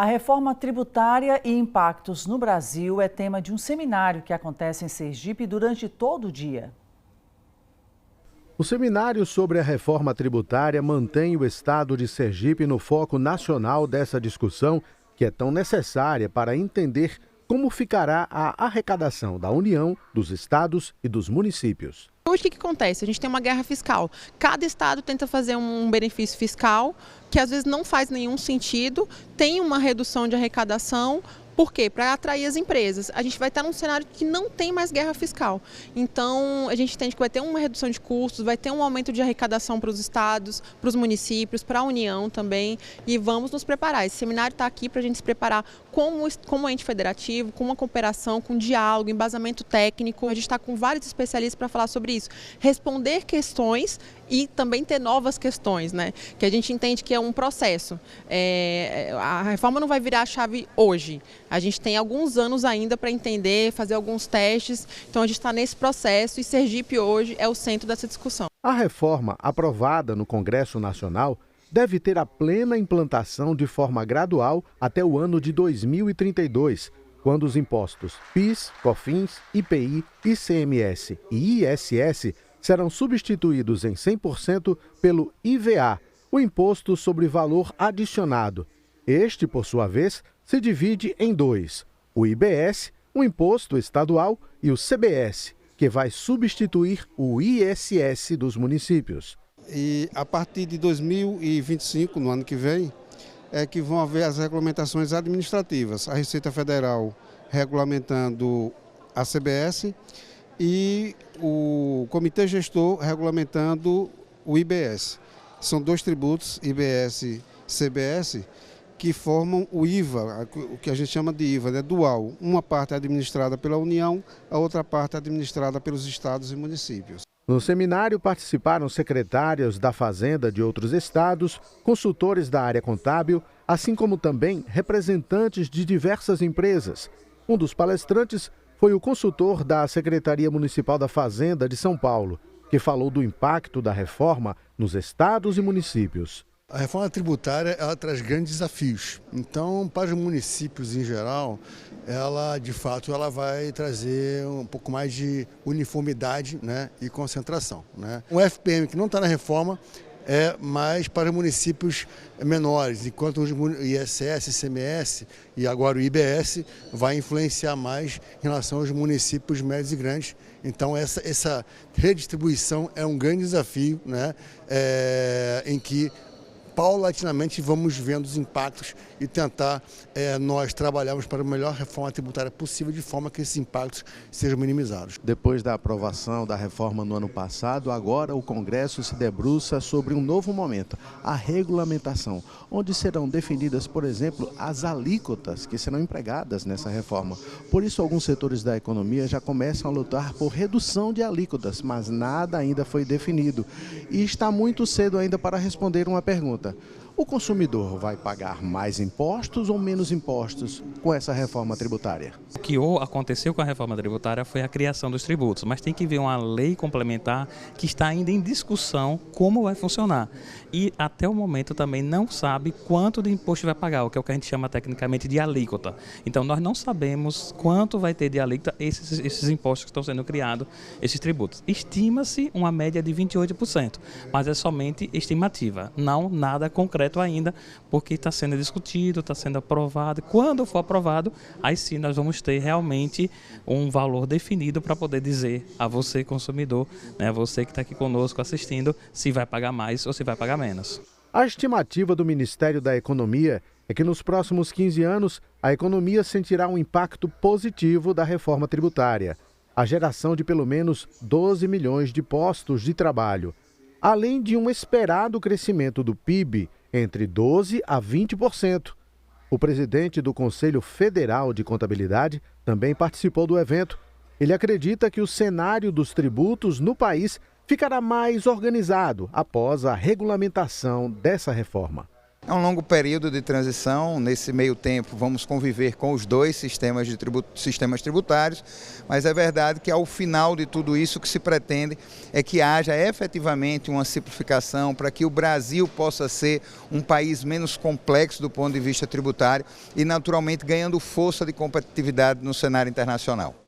A reforma tributária e impactos no Brasil é tema de um seminário que acontece em Sergipe durante todo o dia. O seminário sobre a reforma tributária mantém o estado de Sergipe no foco nacional dessa discussão, que é tão necessária para entender como ficará a arrecadação da União, dos estados e dos municípios. Hoje o que acontece? A gente tem uma guerra fiscal. Cada estado tenta fazer um benefício fiscal que às vezes não faz nenhum sentido, tem uma redução de arrecadação. Por quê? Para atrair as empresas. A gente vai estar num cenário que não tem mais guerra fiscal. Então, a gente entende que vai ter uma redução de custos, vai ter um aumento de arrecadação para os estados, para os municípios, para a União também. E vamos nos preparar. Esse seminário está aqui para a gente se preparar como ente federativo, com uma cooperação, com diálogo, embasamento técnico. A gente está com vários especialistas para falar sobre isso. Responder questões e também ter novas questões, né? Que a gente entende que é um processo. A reforma não vai virar a chave hoje. A gente tem alguns anos ainda para entender, fazer alguns testes, então a gente está nesse processo e Sergipe hoje é o centro dessa discussão. A reforma, aprovada no Congresso Nacional, deve ter a plena implantação de forma gradual até o ano de 2032, quando os impostos PIS, COFINS, IPI, ICMS e ISS serão substituídos em 100% pelo IVA, o Imposto sobre Valor Adicionado. Este, por sua vez, se divide em dois: o IBS, o Imposto Estadual, e o CBS, que vai substituir o ISS dos municípios. E a partir de 2025, no ano que vem, é que vão haver as regulamentações administrativas. A Receita Federal regulamentando a CBS e o Comitê Gestor regulamentando o IBS. São dois tributos, IBS e CBS, que formam o IVA, o que a gente chama de IVA, né, dual. Uma parte é administrada pela União, a outra parte é administrada pelos estados e municípios. No seminário participaram secretários da Fazenda de outros estados, consultores da área contábil, assim como também representantes de diversas empresas. Um dos palestrantes foi o consultor da Secretaria Municipal da Fazenda de São Paulo, que falou do impacto da reforma nos estados e municípios. A reforma tributária, ela traz grandes desafios. Então, para os municípios em geral, ela, de fato, ela vai trazer um pouco mais de uniformidade, né, e concentração, né. O FPM, que não está na reforma, é mais para municípios menores, enquanto o ISS, ICMS e agora o IBS vai influenciar mais em relação aos municípios médios e grandes. Então, essa redistribuição é um grande desafio, né, em que paulatinamente vamos vendo os impactos e tentar nós trabalharmos para a melhor reforma tributária possível, de forma que esses impactos sejam minimizados. Depois da aprovação da reforma no ano passado, agora o Congresso se debruça sobre um novo momento, a regulamentação, onde serão definidas, por exemplo, as alíquotas que serão empregadas nessa reforma. Por isso, alguns setores da economia já começam a lutar por redução de alíquotas, mas nada ainda foi definido. E está muito cedo ainda para responder uma pergunta: o consumidor vai pagar mais impostos ou menos impostos com essa reforma tributária? O que aconteceu com a reforma tributária foi a criação dos tributos, mas tem que vir uma lei complementar que está ainda em discussão como vai funcionar. E até o momento também não sabe quanto de imposto vai pagar, o que é o que a gente chama tecnicamente de alíquota. Então nós não sabemos quanto vai ter de alíquota esses impostos que estão sendo criados, esses tributos. Estima-se uma média de 28%, mas é somente estimativa, não nada concreto ainda, porque está sendo discutido, está sendo aprovado. Quando for aprovado, aí sim nós vamos ter realmente um valor definido para poder dizer a você, consumidor, né, a você que está aqui conosco assistindo, se vai pagar mais ou se vai pagar menos. A estimativa do Ministério da Economia é que nos próximos 15 anos a economia sentirá um impacto positivo da reforma tributária, a geração de pelo menos 12 milhões de postos de trabalho, além de um esperado crescimento do PIB entre 12% a 20%. O presidente do Conselho Federal de Contabilidade também participou do evento. Ele acredita que o cenário dos tributos no país ficará mais organizado após a regulamentação dessa reforma. É um longo período de transição, nesse meio tempo vamos conviver com os dois sistemas tributários, mas é verdade que ao final de tudo isso o que se pretende é que haja efetivamente uma simplificação para que o Brasil possa ser um país menos complexo do ponto de vista tributário e naturalmente ganhando força de competitividade no cenário internacional.